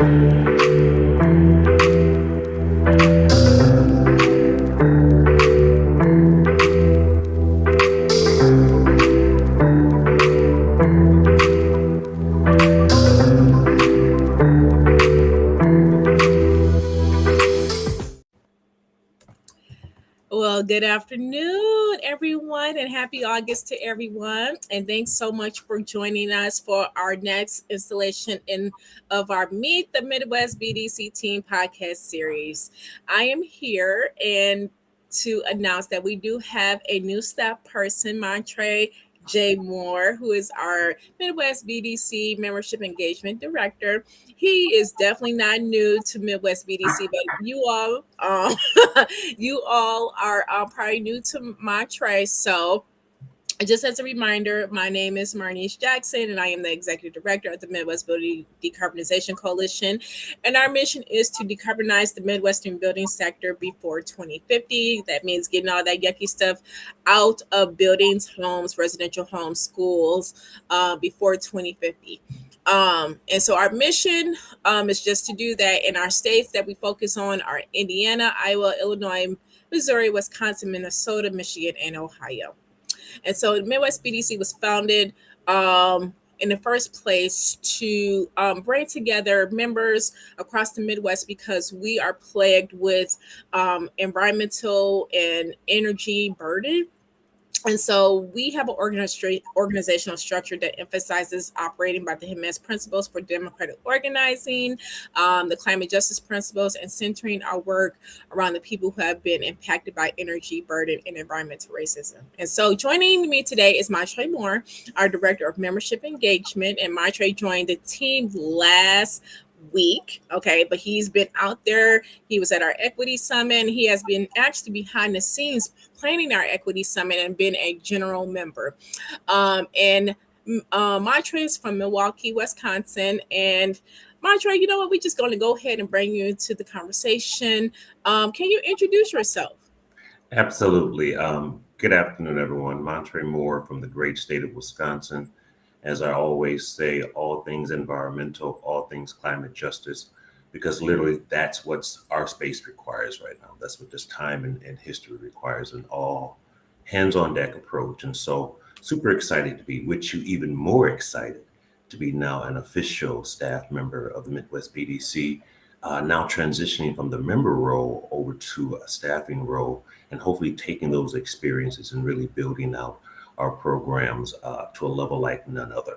Well, good afternoon, everyone, and happy August to everyone. And thanks so much for joining us for our next installation of our Meet the Midwest BDC Team podcast series. I am here and to announce that we do have a new staff person, Montre Moore, who is our Midwest BDC Membership Engagement Director. He is definitely not new to Midwest BDC, but you all are probably new to Montre. So, just as a reminder, my name is Marnese Jackson, and I am the Executive Director of the Midwest Building Decarbonization Coalition. And our mission is to decarbonize the Midwestern building sector before 2050. That means getting all that yucky stuff out of buildings, homes, residential homes, schools before 2050. And so our mission is just to do that. In our states that we focus on are Indiana, Iowa, Illinois, Missouri, Wisconsin, Minnesota, Michigan, and Ohio. And so Midwest BDC was founded in the first place to bring together members across the Midwest because we are plagued with environmental and energy burden. And so we have an organizational structure that emphasizes operating by the Jimenez principles for democratic organizing, the climate justice principles, and centering our work around the people who have been impacted by energy burden and environmental racism. And so joining me today is Montre Moore, our Director of Membership Engagement. And Montre joined the team last week, okay, but he's been out there. He was at our equity summit, and he has been actually behind the scenes planning our equity summit and been a general member. And Montre is from Milwaukee, Wisconsin. And Montre, you know what, we're just going to go ahead and bring you into the conversation. Can you introduce yourself? Absolutely. Good afternoon, everyone. Montre Moore from the great state of Wisconsin. As I always say, all things environmental, all things climate justice, because literally that's what our space requires right now. That's what this time and history requires, an all hands on deck approach. And so super excited to be with you, even more excited to be now an official staff member of the Midwest BDC, now transitioning from the member role over to a staffing role and hopefully taking those experiences and really building out our programs to a level like none other.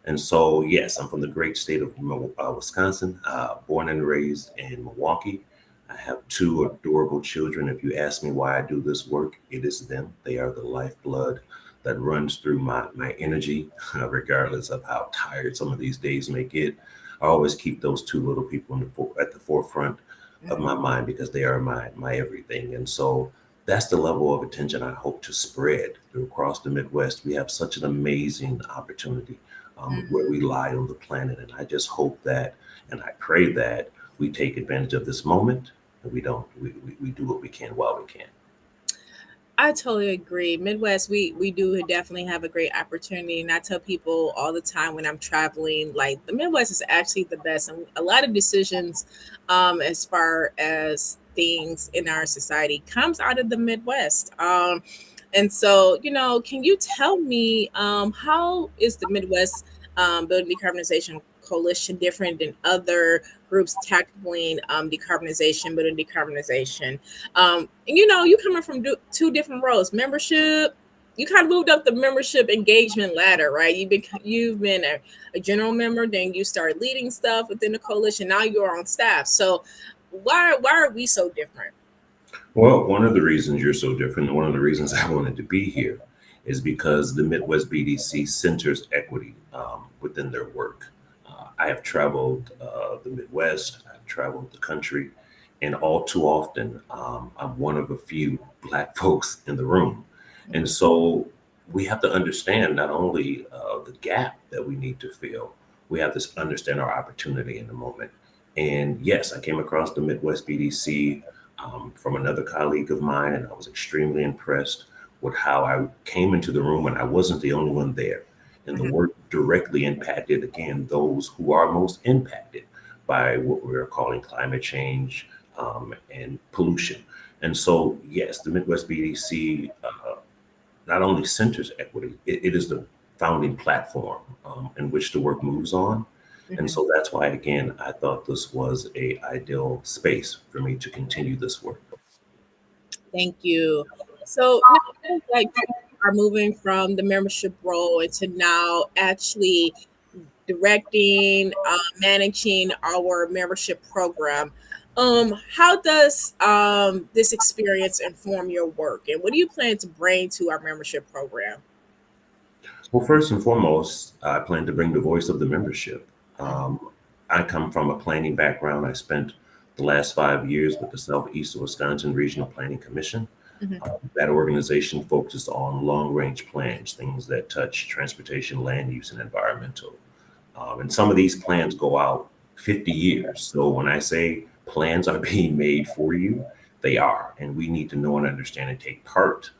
And so, yes, I'm from the great state of Wisconsin, born and raised in Milwaukee. I have two adorable children. If you ask me why I do this work, it is them. They are the lifeblood that runs through my energy, regardless of how tired some of these days may get. I always keep those two little people at the forefront of my mind because they are my everything. And so that's the level of attention I hope to spread across the Midwest. We have such an amazing opportunity where we lie on the planet. And I just hope that, and I pray that we take advantage of this moment and we do what we can while we can. I totally agree. Midwest, we do definitely have a great opportunity. And I tell people all the time when I'm traveling, like the Midwest is actually the best. And a lot of decisions as far as things in our society comes out of the Midwest. And so, can you tell me how is the Midwest Building Decarbonization Coalition different than other groups tackling decarbonization, building decarbonization? And you coming from two different roles, membership. You kind of moved up the membership engagement ladder, right? You've been a general member, then you started leading stuff within the coalition. Now you're on staff. So why are we so different? Well, one of the reasons you're so different, and one of the reasons I wanted to be here, is because the Midwest BDC centers equity within their work. I have traveled the Midwest, I've traveled the country, and all too often, I'm one of a few Black folks in the room. And so we have to understand not only the gap that we need to fill, we have to understand our opportunity in the moment. And yes, I came across the Midwest BDC from another colleague of mine, and I was extremely impressed with how I came into the room, and I wasn't the only one there. And the work directly impacted, again, those who are most impacted by what we're calling climate change and pollution. And so, yes, the Midwest BDC not only centers equity, it is the founding platform in which the work moves on. And Mhm. so that's why, again, I thought this was a ideal space for me to continue this work. Thank you. So now that you are moving from the membership role into now actually directing, managing our membership program, how does this experience inform your work, and what do you plan to bring to our membership program? Well, first and foremost, I plan to bring the voice of the membership. Mhm. Um, I come from a planning background. I spent the last 5 years with the Southeast Wisconsin Regional Planning Commission. Mhm. That organization focuses on long range plans, things that touch transportation, land use, and environmental. And some of these plans go out 50 years. So when I say plans are being made for you, they are. And we need to know and understand and take part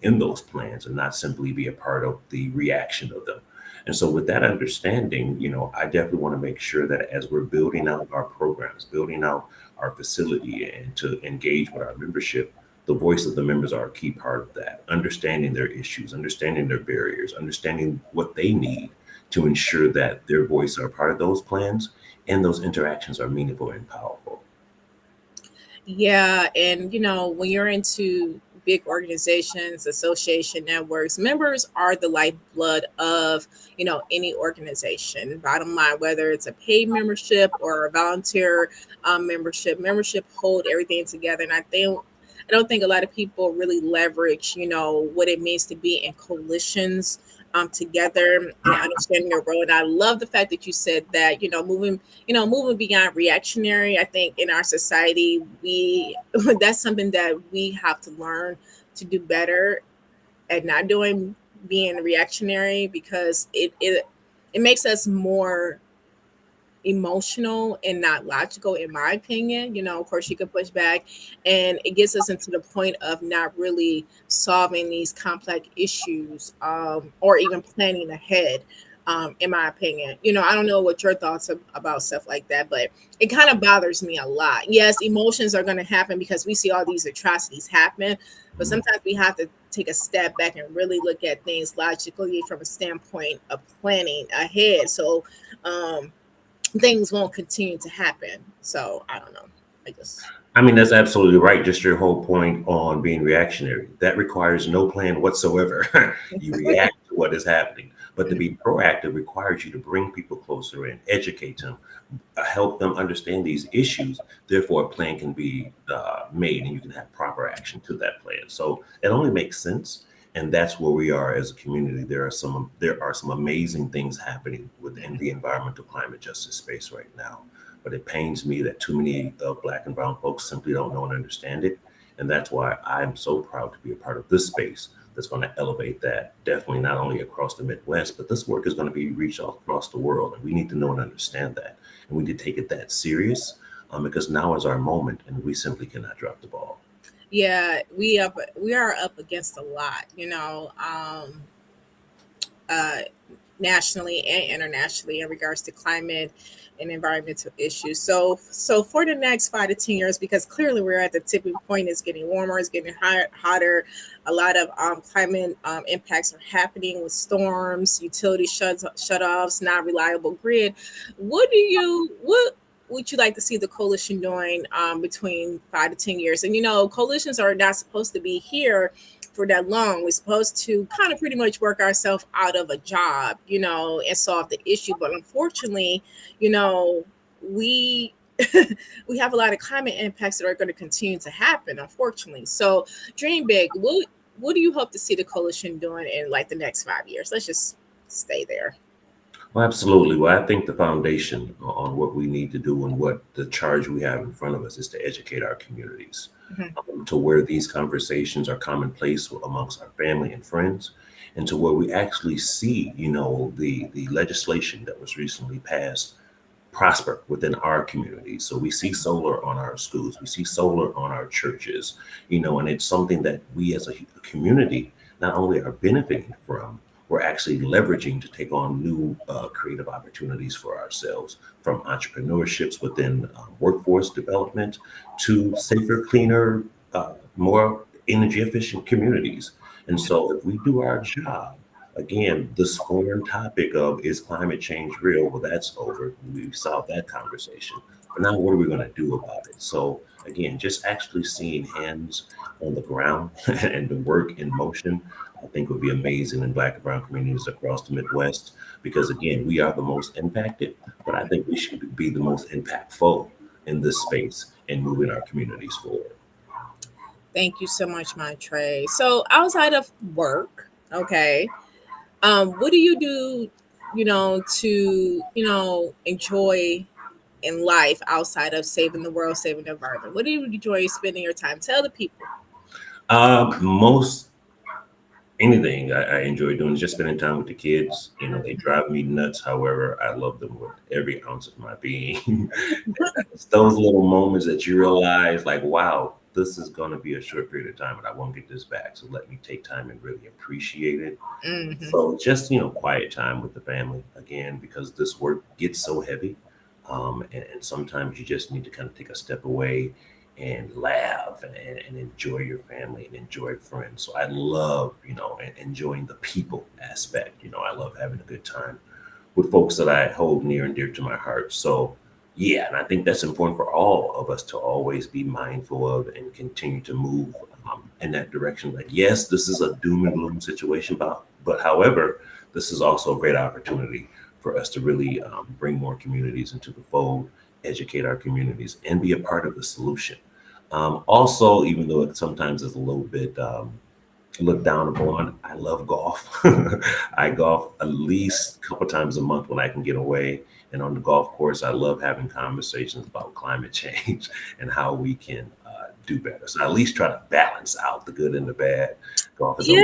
in those plans and not simply be a part of the reaction of them. And so, with that understanding, I definitely want to make sure that as we're building out our programs, building out our facility, and to engage with our membership, the voice of the members are a key part of that. Understanding their issues, understanding their barriers, understanding what they need to ensure that their voice are part of those plans and those interactions are meaningful and powerful. Yeah, and when you're into big organizations, association networks, members are the lifeblood of, any organization. Bottom line, whether it's a paid membership or a volunteer membership hold everything together. And I don't think a lot of people really leverage, what it means to be in coalitions together and understanding your role. And I love the fact that you said that, moving beyond reactionary. I think in our society, we that's something that we have to learn to do better at not doing, being reactionary, because it makes us more emotional and not logical, in my opinion. Of course you could push back, and it gets us into the point of not really solving these complex issues, or even planning ahead. In my opinion, I don't know what your thoughts about stuff like that, but it kind of bothers me a lot. Yes, emotions are going to happen because we see all these atrocities happen, but Mhm. sometimes we have to take a step back and really look at things logically from a standpoint of planning ahead. So um things won't continue to happen. So I don't know. I just I mean, that's absolutely right. Just your whole point on being reactionary. That requires no plan whatsoever. You react to what is happening. But to be proactive requires you to bring people closer and educate them, help them understand these issues. Therefore, a plan can be made and you can have proper action to that plan. So it only makes sense. And that's where we are as a community. There are some amazing things happening within the environmental climate justice space right now. But it pains me that too many Black and brown folks simply don't know and understand it. And that's why I'm so proud to be a part of this space that's going to elevate that, definitely not only across the Midwest, but this work is going to be reached all across the world. And we need to know and understand that. And we need to take it that serious because now is our moment and we simply cannot drop the ball. yeah, we are up against a lot, uh nationally and internationally in regards to climate and environmental issues. So for the next 5 to 10 years, because clearly we're at the tipping point, it's getting warmer, it's getting hotter. A lot of climate impacts are happening with storms, utility shut offs, not reliable grid. What would you like to see the coalition doing between 5 to 10 years? And coalitions are not supposed to be here for that long. We're supposed to kind of pretty much work ourselves out of a job, and solve the issue. But unfortunately, we we have a lot of climate impacts that are going to continue to happen, unfortunately. So dream big. What do you hope to see the coalition doing in like the next 5 years? Let's just stay there. Well, absolutely. Well, I think the foundation on what we need to do and what the charge we have in front of us is to educate our communities Mhm. to where these conversations are commonplace amongst our family and friends, and to where we actually see, the legislation that was recently passed prosper within our communities. So we see solar on our schools, we see solar on our churches, and it's something that we as a community not only are benefiting from, we're actually leveraging to take on new creative opportunities for ourselves, from entrepreneurships within workforce development to safer, cleaner, more energy efficient communities. And so, if we do our job, again, this foreign topic of is climate change real? Well, that's over. We solved that conversation. But now, what are we going to do about it? So, again, just actually seeing hands on the ground and the work in motion, I think would be amazing in Black and Brown communities across the Midwest. Because again, we are the most impacted, but I think we should be the most impactful in this space and moving our communities forward. Thank you so much, Montre. So outside of work, okay, what do you do, to, enjoy in life outside of saving the world, saving the environment? What do you enjoy spending your time? Tell the people. Most anything I enjoy doing is just spending time with the kids. You know, they drive me nuts. However, I love them with every ounce of my being. It's those little moments that you realize, like, wow, this is going to be a short period of time, and I won't get this back. So let me take time and really appreciate it. Hmm. So just, quiet time with the family again, because this work gets so heavy. And sometimes you just need to kind of take a step away and laugh and enjoy your family and enjoy friends. So I love, enjoying the people aspect. I love having a good time with folks that I hold near and dear to my heart. So, yeah, and I think that's important for all of us to always be mindful of and continue to move in that direction. Like, yes, this is a doom and gloom situation, but however, this is also a great opportunity for us to really bring more communities into the fold, educate our communities, and be a part of the solution. Also, even though it sometimes is a little bit looked down upon, I love golf. I golf at least a couple times a month when I can get away. And on the golf course, I love having conversations about climate change and how we can do better. So I at least try to balance out the good and the bad. Golf is a Yeah,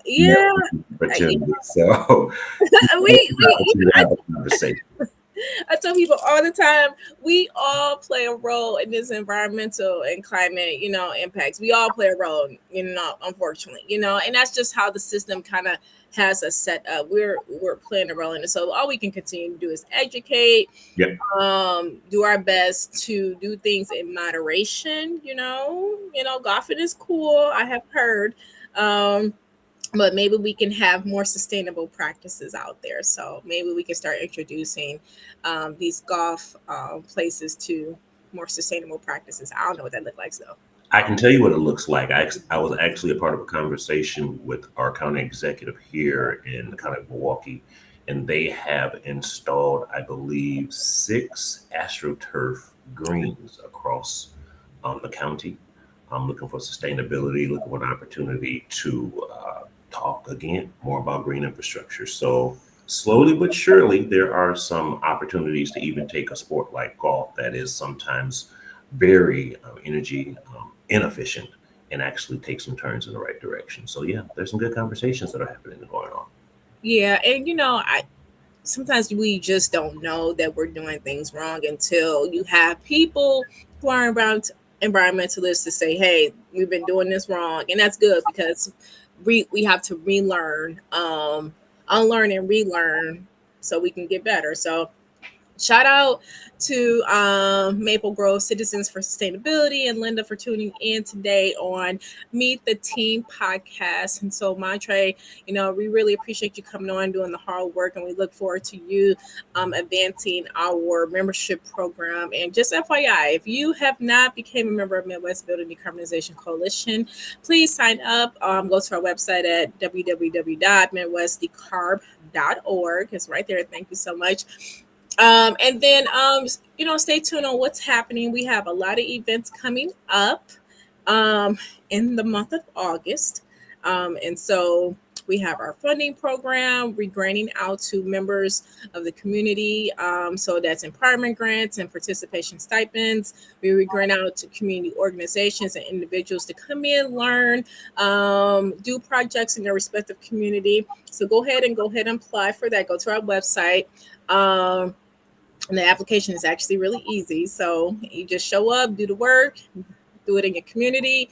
yeah. I, opportunity. So we, it's an we, opportunity to have a conversation. I tell people all the time, we all play a role in this environmental and climate, impacts. We all play a role, unfortunately, and that's just how the system kind of has us set up. We're playing a role in it. So all we can continue to do is educate, Yep. do our best to do things in moderation, golfing is cool, I have heard. But maybe we can have more sustainable practices out there. So maybe we can start introducing these golf places to more sustainable practices. I don't know what that looks like, though. I can tell you what it looks like. I was actually a part of a conversation with our county executive here in the county of Milwaukee, and they have installed, I believe, 6 AstroTurf greens across the county. I'm looking for sustainability, looking for an opportunity to talk again more about green infrastructure. So slowly but surely, there are some opportunities to even take a sport like golf that is sometimes very energy inefficient and actually take some turns in the right direction. So yeah, there's some good conversations that are happening and going on. Yeah, and I sometimes we just don't know that we're doing things wrong until you have people who are around environmentalists to say, "Hey, we've been doing this wrong," and that's good because we have to relearn, unlearn and relearn, so we can get better. So shout out to Maple Grove Citizens for Sustainability and Linda for tuning in today on Meet the Team podcast. And so, Montre, we really appreciate you coming on, doing the hard work, and we look forward to you advancing our membership program. And just FYI, if you have not become a member of Midwest Building Decarbonization Coalition, please sign up. Go to our website at www.midwestdecarb.org. It's right there. Thank you so much. And then, stay tuned on what's happening. We have a lot of events coming up in the month of August. And so we have our funding program. We're granting out to members of the community. So that's empowerment grants and participation stipends. We grant out to community organizations and individuals to come in, learn, do projects in their respective community. So go ahead and apply for that. Go to our website. And the application is actually really easy. So you just show up, do the work, do it in your community,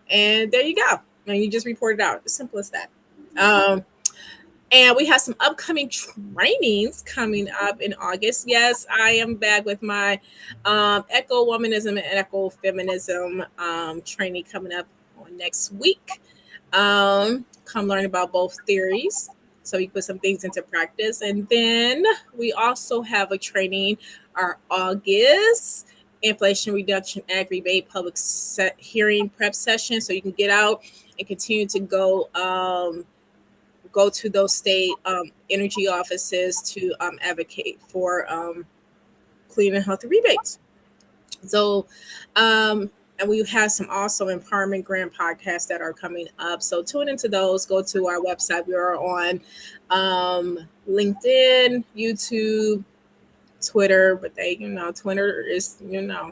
and there you go. And you just report it out. As simple as that. Um, And we have some upcoming trainings coming up in August. Yes, I am back with my eco womanism and eco feminism training coming up on next week. Come learn about both theories so we put some things into practice. And then we also have a training our August Inflation Reduction Act rebate public hearing prep session so you can get out and continue to go to those state energy offices to advocate for clean and healthy rebates. So, and we have some also empowerment grant podcasts that are coming up. So tune into those. Go to our website. We are on LinkedIn, YouTube, Twitter, but Twitter is, we do.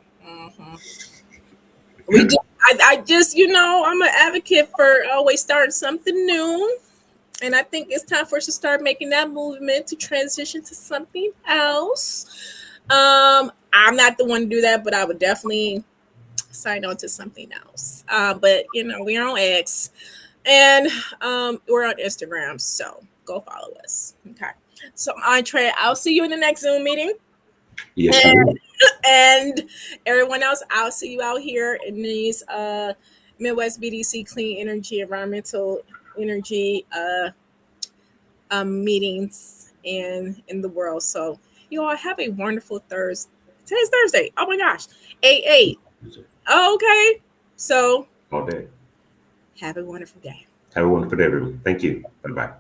I just, I'm an advocate for always starting something new. And I think it's time for us to start making that movement to transition to something else. I'm not the one to do that, but I would definitely sign on to something else. But we're on X and we're on Instagram, so go follow us. Okay. So Montre, I'll see you in the next Zoom meeting. Yes, you And, will. and everyone else, I'll see you out here in these Midwest BDC clean energy, environmental energy meetings in the world. So you all have a wonderful Thursday. Today's Thursday. Oh my gosh. 8-8. Oh, okay. So All day. have a wonderful day. Have a wonderful day, everyone. Thank you. Bye bye.